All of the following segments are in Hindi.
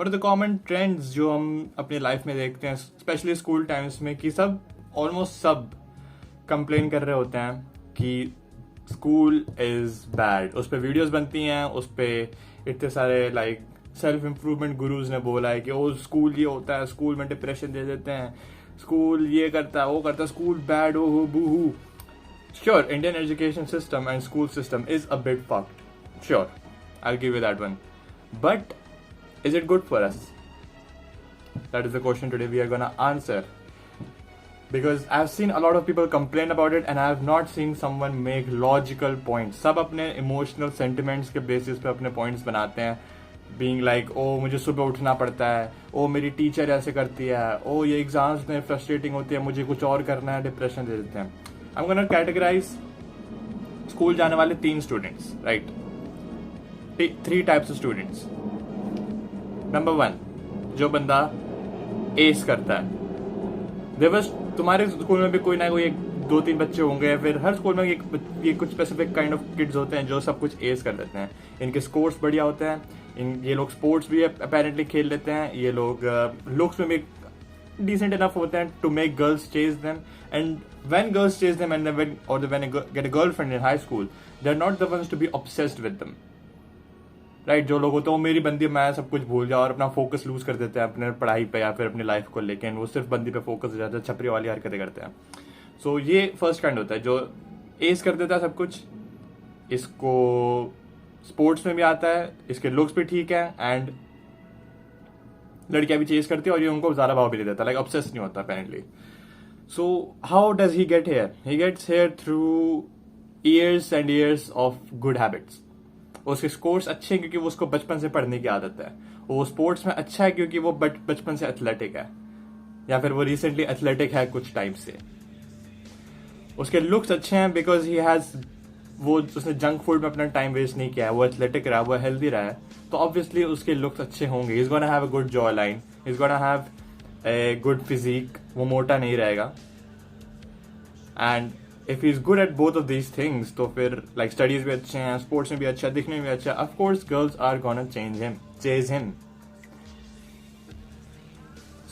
और द कॉमन ट्रेंड्स जो हम अपनी लाइफ में देखते हैं स्पेशली स्कूल टाइम्स में कि सब ऑलमोस्ट सब कंप्लेन कर रहे होते हैं कि स्कूल इज बैड। उस पर वीडियोस बनती हैं, उस पर इतने सारे लाइक सेल्फ इम्प्रूवमेंट गुरुज ने बोला है कि ओ स्कूल ये होता है, स्कूल में डिप्रेशन दे देते हैं, स्कूल ये करता है वो करता है, स्कूल बैड ओ हो बू हू। Sure, Indian education system and school system is a bit fucked. Sure, I'll give you that one. But is it good for us? That is the question today we are gonna answer. Because I've seen a lot of people complain about it and I have not seen someone make logical points. सब अपने emotional sentiments के basis पे अपने points बनाते हैं. Being like, oh मुझे सुबह उठना पड़ता है, oh मेरी teacher ऐसे करती है, oh ये exams में frustrating होती है, मुझे कुछ और करना है, depression दे देते हैं. I'm gonna categorize स्कूल जाने वाले 3 students, right? 3 types of students. Number 1, जो बंदा एस करता है. देवस तुम्हारे स्कूल में भी कोई ना कोई 2-3 बच्चे होंगे, फिर हर स्कूल में ये कुछ स्पेसिफिक काइंड ऑफ किड्स होते हैं जो सब कुछ एस कर देते हैं. इनके स्कोर्स बढ़िया होते हैं, ये लोग स्पोर्ट्स भी अपेरेंटली खेल लेते हैं, ये लोग लुक्स में भी decent enough होते हैं to make girls chase them. And when girls chase them and when they get a girlfriend in high school, they're not the ones to be obsessed with them. Right? जो लोग होते हैं वो मेरी बंदी मैं सब कुछ भूल जाओ और अपना फोकस लूज कर देते हैं अपने पढ़ाई पे या फिर अपनी लाइफ को लेके, वो सिर्फ बंदी पे फोकस हो जाता है, छपरी वाली हरकतें करते हैं. सो ये फर्स्ट काइंड होता है जो एस कर देता है सब कुछ. इसको स्पोर्ट्स में भी आता है, इसके लुक्स भी ठीक है एंड लड़कियां भी चेस करती है और ये उनको ज्यादा भाव भी दे देता है, लाइक ऑब्सेस नहीं होता apparently. So how does he get here? He gets here through years and years of good habits. उसके स्कोर्स अच्छे हैं क्योंकि वो उसको बचपन से पढ़ने की आदत है. वो स्पोर्ट्स में अच्छा है क्योंकि वो बचपन से एथलेटिक है या फिर वो रिसेंटली एथलेटिक है कुछ टाइम से. उसके लुक्स अच्छे हैं बिकॉज ही हैज उसने जंक फूड में अपना टाइम वेस्ट नहीं किया है, वो एथलेटिक रहा, वो हेल्दी रहा है, तो ऑब्वियसली उसके लुक्स अच्छे होंगे. He is gonna have a good jawline, he is gonna have a good physique, वो मोटा नहीं रहेगा. And if he is good at both of these things तो फिर लाइक स्टडीज भी अच्छे हैं, स्पोर्ट्स में भी अच्छा, दिखने में भी अच्छा, of course girls are gonna chase him.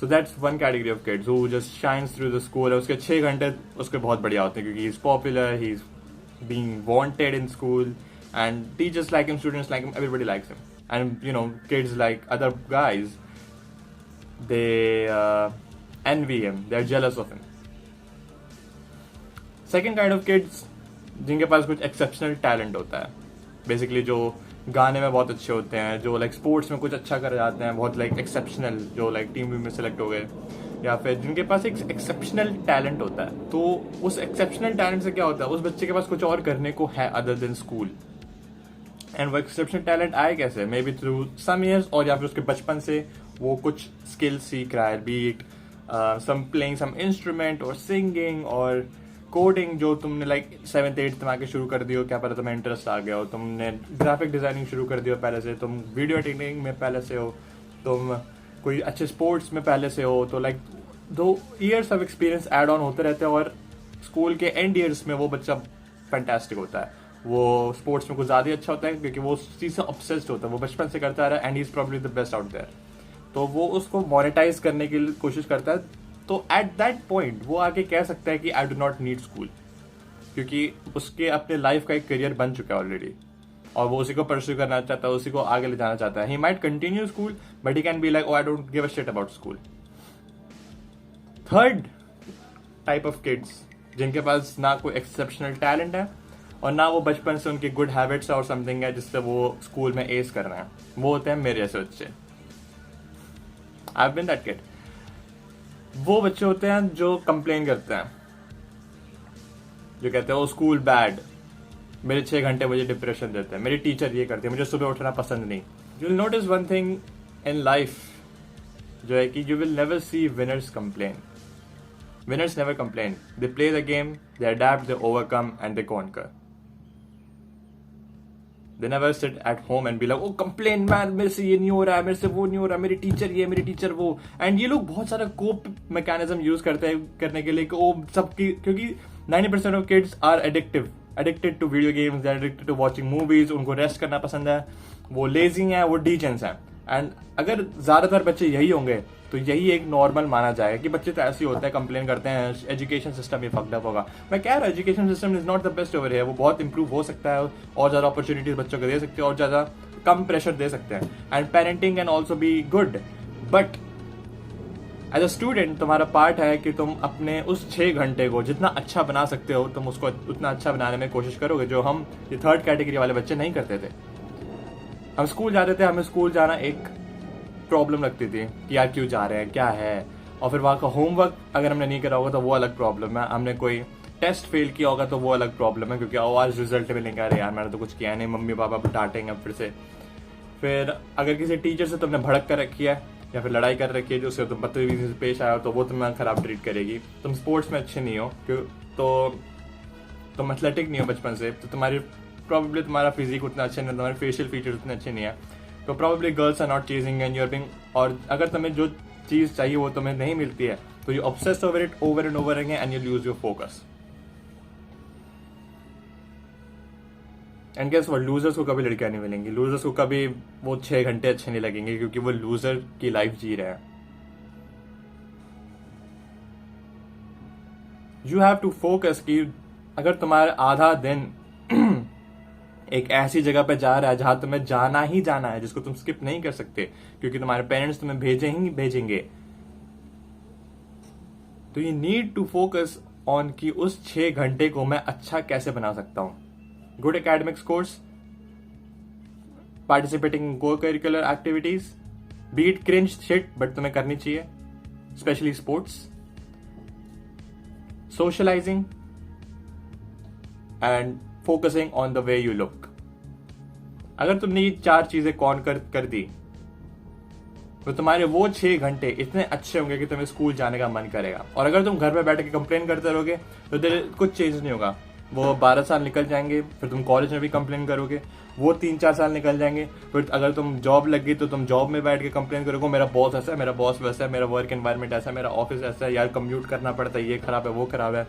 So that's one category of kids who just shines through the school. उसके 6 घंटे उसके बहुत बढ़िया होते हैं क्योंकि he is popular, he is being wanted in school and teachers like him, students like him, everybody likes him. And you know, kids like other guys, they envy him, they're jealous of him. Second kind of kids जिनके पास कुछ exceptional talent होता है, basically जो गाने में बहुत अच्छे होते हैं, जो like sports में कुछ अच्छा कर जाते हैं, बहुत like exceptional, जो like team में select हो गए, या फिर जिनके पास एक एक्सेप्शनल टैलेंट होता है. तो उस एक्सेप्शनल टैलेंट से क्या होता है, उस बच्चे के पास कुछ और करने को है अदर देन स्कूल. एंड वो एक्सेप्शनल टैलेंट आए कैसे? Maybe through some years, और या फिर उसके बचपन से वो कुछ स्किल सीख रहा है, be it some playing some instrument और सिंगिंग और कोडिंग, जो तुमने लाइक 7th 8th में आके शुरू कर दी हो, क्या पता तुम्हें इंटरेस्ट आ गया हो, तुमने ग्राफिक डिजाइनिंग शुरू कर दी हो पहले से, तुम वीडियो एडिटिंग में पहले से हो, तुम कोई अच्छे स्पोर्ट्स में पहले से हो, तो like 2 years of experience add on होते रहते हैं और स्कूल के एंड ईयर्स में वो बच्चा फैंटास्टिक होता है. वो स्पोर्ट्स में कुछ ज़्यादा अच्छा होता है क्योंकि वो उस चीज़ से ऑब्सेस्ड होता है, वो बचपन से करता रहा है and he is probably the best out there. तो वो उसको मोनेटाइज करने की कोशिश करता है. तो एट दैट पॉइंट वो आके कह सकता है कि I do not need school, क्योंकि उसके अपने लाइफ का एक करियर बन चुका है ऑलरेडी और वो उसी को परस्यू करना चाहता है, उसी को आगे ले जाना चाहता है. He might continue school but he can be like, oh I don't give a shit about school. Third type of kids जिनके पास ना कोई एक्सेप्शनल टैलेंट है और ना वो बचपन से उनकी गुड हैबिट्स और समथिंग है जिससे वो स्कूल में एस करना है, वो होते हैं मेरे जैसे बच्चे. I have been that kid. वो बच्चे होते हैं जो कंप्लेन करते हैं, जो कहते हैं वो स्कूल बैड, मेरे 6 घंटे मुझे डिप्रेशन देते हैं, मेरी टीचर ये करती है, मुझे सुबह उठना पसंद नहीं. You will notice one thing in life जो है कि you will never see winners complain. Winners never complain. They play the game, they adapt, they overcome, and they conquer. They never sit at home and be like, oh complain man, मेरे से ये नहीं हो रहा है, मेरे से वो नहीं हो रहा है, मेरी टीचर ये, मेरी टीचर वो. एंड ये लोग बहुत सारा कोप मैकेनिज्म यूज करते हैं करने के लिए कि वो सबकी, क्योंकि 90% of kids are addicted to video games, they are addicted to watching movies, उनको रेस्ट करना पसंद है, वो लेजी हैं, वो डीजेंस हैं. एंड अगर ज़्यादातर बच्चे यही होंगे तो यही एक नॉर्मल माना जाएगा कि बच्चे तो ऐसे ही होते हैं, कंप्लेन करते हैं एजुकेशन सिस्टम ही फक्ड अप होगा। मैं कह रहा हूँ education system is not the best over है, वो बहुत इंप्रूव हो सकता है और ज़्यादा अपॉर्चुनिटीज बच्चों को दे सकते हैं और ज़्यादा कम प्रेशर दे सकते हैं। And parenting can also be good, but as a student तुम्हारा पार्ट है कि तुम अपने उस 6 घंटे को जितना अच्छा बना सकते हो तुम उसको उतना अच्छा बनाने में कोशिश करोगे, जो हम ये थर्ड कैटेगरी वाले बच्चे नहीं करते थे। हम स्कूल जाते थे, हमें स्कूल जाना एक प्रॉब्लम लगती थी कि यार क्यों जा रहे हैं, क्या है, और फिर वहाँ का होमवर्क अगर हमने नहीं करा होगा तो वो अलग प्रॉब्लम है, हमने कोई टेस्ट फेल किया होगा तो वो अलग प्रॉब्लम है, क्योंकि आज रिजल्ट में नहीं कह रहे यार मैंने तो कुछ किया नहीं, मम्मी पापा डांटेंगे फिर से। फिर अगर किसी टीचर से तुमने भड़क कर रखी है या फिर लड़ाई कर रखी है जो उससे तुम बदतमीजी से पेश आए हो तो वो तुम्हें खराब ट्रीट करेगी। तुम स्पोर्ट्स में अच्छे नहीं हो तो तुम एथलेटिक नहीं हो बचपन से, तो प्रॉब्लली तुम्हारा फिजिक उतना अच्छा नहीं है, तुम्हारे फेशियल फीचर्स उतने अच्छे नहीं है, तो probably girls are not chasing and your being, और अगर तुम्हें जो चीज़ चाहिए वो तुम्हें नहीं मिलती है तो you obsess over it over and over again and you lose your focus. And guess what, losers को कभी लड़कियां नहीं मिलेंगी, लूजर्स को कभी वो 6 घंटे अच्छे नहीं लगेंगे क्योंकि वो लूजर की लाइफ जी रहे हैं। यू हैव टू फोकस कि अगर तुम्हारा आधा दिन एक ऐसी जगह पे जा रहा है जहां तुम्हें जाना ही जाना है, जिसको तुम स्किप नहीं कर सकते क्योंकि तुम्हारे पेरेंट्स तुम्हें भेजेंगे, तो you need to focus on कि उस 6 घंटे को मैं अच्छा कैसे बना सकता हूं। Good academics course, participating in co curricular activities, beat cringe shit but तुम्हें करनी चाहिए, specially sports, socialising and focusing on the way you look. अगर तुमने ये 4 चीजें कर दी तो तुम्हारे वो 6 घंटे इतने अच्छे होंगे कि तुम्हें स्कूल जाने का मन करेगा। और अगर तुम घर पे बैठ के कंप्लेन करते रहोगे तो कुछ चेंज नहीं होगा। वो 12 साल निकल जाएंगे, फिर तुम कॉलेज में भी कंप्लेन करोगे, वो 3-4 साल निकल जाएंगे, फिर अगर तुम जॉब लग गई तो तुम जॉब में बैठ के कंप्लेन करोगे मेरा बॉस ऐसा है, मेरा बॉस वैसा है, मेरा वर्क एनवायरनमेंट ऐसा है, मेरा ऑफिस ऐसा है, यार कम्यूट करना पड़ता है, ये खराब है, वो खराब है।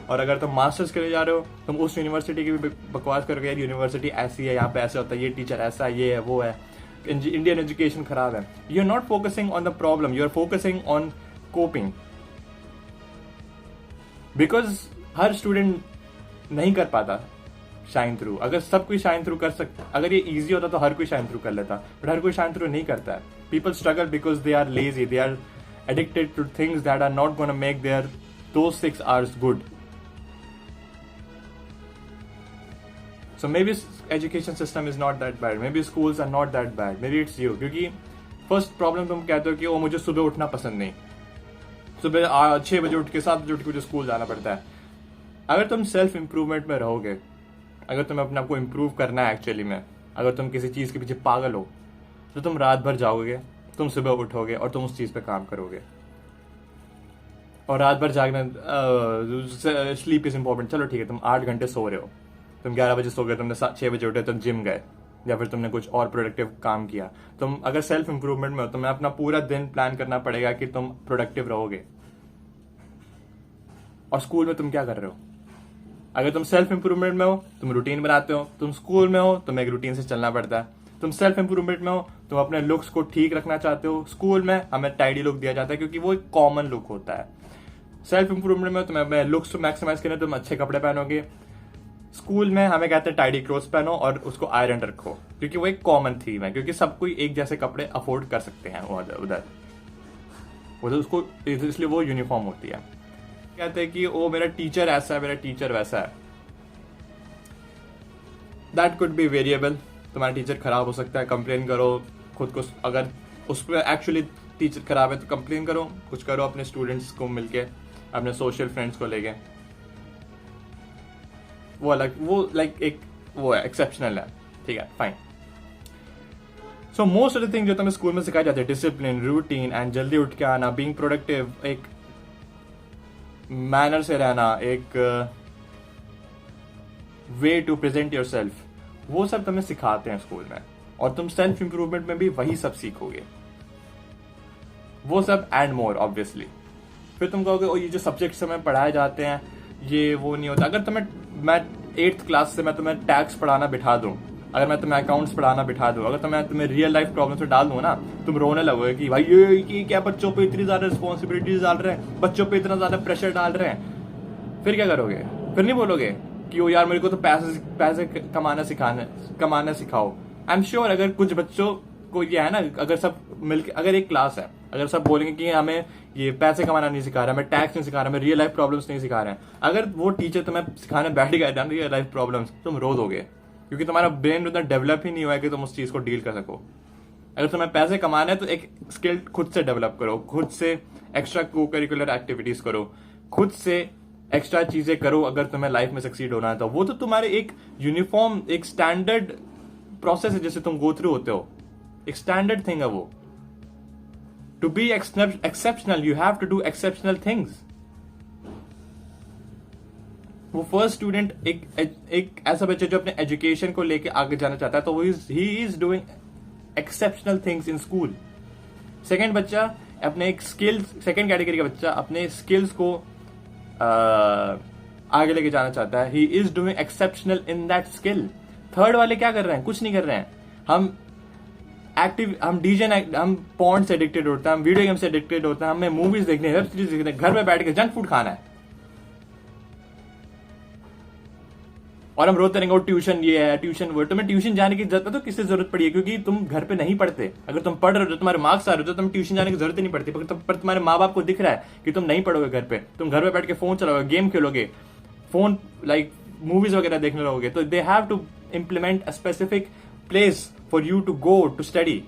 और अगर तुम मास्टर्स के लिए जा रहे हो तुम उस यूनिवर्सिटी की भी बकवास करोगे, यार यूनिवर्सिटी ऐसी है, यहाँ पे ऐसा होता है, ये टीचर ऐसा है, ये है, वो है, इंडियन एजुकेशन खराब है। You are not focusing on the problem, you are focusing on coping. Because हर स्टूडेंट नहीं कर पाता शाइन थ्रू। अगर सब कोई शाइन थ्रू कर सकता, अगर ये इजी होता तो हर कोई शाइन थ्रू कर लेता, बट हर कोई शाइन थ्रू नहीं करता है। People struggle because they are lazy, they are addicted to things that are not gonna make their those 6 hours good. So maybe education system is not that bad, maybe schools are not that bad, maybe it's you। क्योंकि फर्स्ट प्रॉब्लम तुम कहते हो कि वो मुझे सुबह उठना पसंद नहीं, सुबह 6 बजे उठ के 7 बजे उठ के मुझे स्कूल जाना पड़ता है। अगर तुम सेल्फ इंप्रूवमेंट में रहोगे, अगर तुम्हें अपने आप को इम्प्रूव करना है एक्चुअली में, अगर तुम किसी चीज़ के पीछे पागल हो तो तुम रात भर जाओगे, तुम सुबह उठोगे और तुम उस चीज़ पे काम करोगे। और रात भर जागना, स्लीप इज इंपॉर्टेंट, चलो ठीक है, तुम 8 घंटे सो रहे हो, तुम 11 बजे सो गए, तुमने 6 बजे उठे, तुम जिम गए या फिर तुमने कुछ और प्रोडक्टिव काम किया। तुम अगर सेल्फ इंप्रूवमेंट में हो तुम्हें अपना पूरा दिन प्लान करना पड़ेगा कि तुम प्रोडक्टिव रहोगे। और स्कूल में तुम क्या कर रहे हो? अगर तुम सेल्फ इंप्रूवमेंट में हो तुम रूटीन बनाते हो, तुम स्कूल में हो तुम्हें एक रूटीन से चलना पड़ता है। तुम सेल्फ इंप्रूवमेंट में हो तुम अपने लुक्स को ठीक रखना चाहते हो, स्कूल में हमें टाइडी लुक दिया जाता है क्योंकि वो एक कॉमन लुक होता है। सेल्फ इंप्रूवमेंट में तुम्हें अपने लुक्स को मैक्सिमाइज करने तुम अच्छे कपड़े पहनोगे, स्कूल में हमें कहते हैं टाइडी क्लोथ्स पहनो और उसको आयरन रखो क्योंकि वो एक कॉमन थीम है, क्योंकि सब कोई एक जैसे कपड़े अफोर्ड कर सकते हैं उधर उसको, इसलिए वो यूनिफॉर्म होती है। कहते हैं कि वो मेरा टीचर ऐसा है, मेरा टीचर वैसा है। दैट कुड बी वेरिएबल, तुम्हारा टीचर खराब हो सकता है, कंप्लेन करो खुद को, अगर उस पर एक्चुअली टीचर खराब है तो कंप्लेन करो, कुछ करो अपने स्टूडेंट्स को मिलके, अपने सोशल फ्रेंड्स को लेके, वो अलग, वो लाइक एक वो है, एक्सेप्शनल है, ठीक है, fine. So most of the thing जो तुम्हें स्कूल में सिखाई जाती है, डिसिप्लिन, रूटीन एंड जल्दी उठ के आना, बीइंग प्रोडक्टिव, एक मैनर से रहना, एक way to present yourself, वो सब तुम्हें सिखाते हैं स्कूल में। और तुम सेल्फ इंप्रूवमेंट में भी वही सब सीखोगे, वो सब एंड मोर ऑब्वियसली। फिर तुम कहोगे ओ ये जो सब्जेक्ट्स हमें पढ़ाए जाते हैं ये वो नहीं होता। अगर तुम्हें, मैं 8th क्लास से मैं तुम्हें टैक्स पढ़ाना बिठा दूं अगर मैं तुम्हें अकाउंट्स पढ़ाना बिठा दूं, अगर मैं तुम्हें रियल लाइफ प्रॉब्लम्स में डाल दूं ना, तुम रोने लगोगे कि भाई ये क्या बच्चों पे इतनी ज्यादा रिस्पॉन्सिबिलिटीज डाल रहे हैं, बच्चों पे इतना ज्यादा प्रेशर डाल रहे हैं। फिर क्या करोगे? फिर नहीं बोलोगे कि ओ यार मेरे को तो पैसे कमाना सिखाओ। आई एम श्योर अगर कुछ बच्चों को ये है ना, अगर सब मिलकर, अगर एक क्लास है, अगर सब बोलेंगे कि हमें ये पैसे कमाना नहीं सिखा रहा, हमें टैक्स नहीं सिखा रहा, हमें रियल लाइफ प्रॉब्लम्स नहीं सिखा रहे हैं, अगर वो टीचर तुम्हें सिखाने बैठ गया ना रियल लाइफ प्रॉब्लम्स, तुम रो दोगे, क्योंकि तुम्हारा ब्रेन उतना डेवलप ही नहीं हुआ है कि तुम उस चीज को डील कर सको। अगर तुम्हें पैसे कमाना है तो एक स्किल खुद से डेवलप करो, खुद से एक्स्ट्रा को करिकुलर एक्टिविटीज करो, खुद से एक्स्ट्रा चीजें करो अगर तुम्हें लाइफ में सक्सीड होना है तो। वो तो तुम्हारे एक यूनिफॉर्म, एक स्टैंडर्ड प्रोसेस है जिसे तुम गो थ्रू होते हो, एक स्टैंडर्ड थिंग है वो। To be exceptional you have to do exceptional things. वो फर्स्ट स्टूडेंट एक ऐसा बच्चा जो अपने एजुकेशन को लेके आगे जाना चाहता है, तो he is doing exceptional things in school. Second बच्चा अपने एक स्किल्स, सेकेंड कैटेगरी का बच्चा अपने स्किल्स को आगे लेके जाना चाहता है, he is doing exceptional in that skill. Third वाले क्या कर रहे हैं? कुछ नहीं कर रहे हैं। हम पॉर्न से एडिक्टेड होते हैं, हम वीडियो गेम से एडिक्टेड होते हैं, हमें मूवीज देखने, वेब सीरीज देखने, घर में बैठ के जंक फूड खाना है, और हम रोते रहेंगे ट्यूशन ये है, ट्यूशन वो। तुम्हें ट्यूशन जाने की जरूरत तो किससे जरूरत पड़ी है? क्योंकि तुम घर पे नहीं पढ़ते। अगर तुम पढ़ रहे हो, तुम्हारे मार्क्स आ रहे हो, तो तुम्हें ट्यूशन जाने की जरूरत ही नहीं पड़ती। पर तुम्हारे माँ बाप को दिख रहा है कि तुम नहीं पढ़ोगे घर पे, तुम घर पे बैठ के फोन चलाओगे, गेम खेलोगे, फोन लाइक मूवीज वगैरह देखने लगोगे, तो they have to implement a specific place for you to go to study.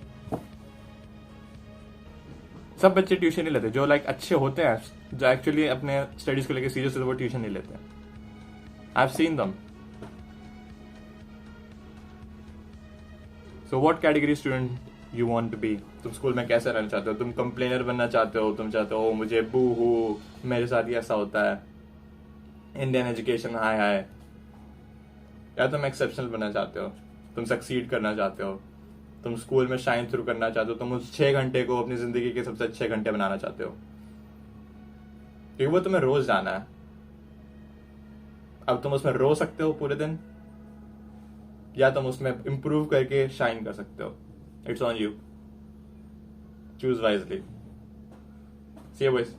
सब बच्चे ट्यूशन नहीं लेते, जो लाइक अच्छे होते हैं, जो एक्चुअली अपने स्टडीज को लेकर सीरियस होते हैं, वो ट्यूशन नहीं लेते। आई have seen them. So what category student you want to be? तुम स्कूल में कैसे रहना चाहते हो? तुम कंप्लेनर बनना चाहते हो? तुम चाहते हो मुझे बू हू, मेरे साथ ही ऐसा होता है, इंडियन एजुकेशन हाय हाय? या तुम एक्सेप्शनल बनना चाहते हो? तुम सक्सीड करना चाहते हो? तुम स्कूल में शाइन थ्रू करना चाहते हो? तुम उस 6 घंटे को अपनी जिंदगी के सबसे अच्छे घंटे बनाना चाहते हो? क्योंकि वो तुम्हें रोज जाना है। अब तुम उसमें रो सकते हो पूरे दिन, या तुम उसमें इंप्रूव करके शाइन कर सकते हो। It's on you. Choose wisely. See you boys.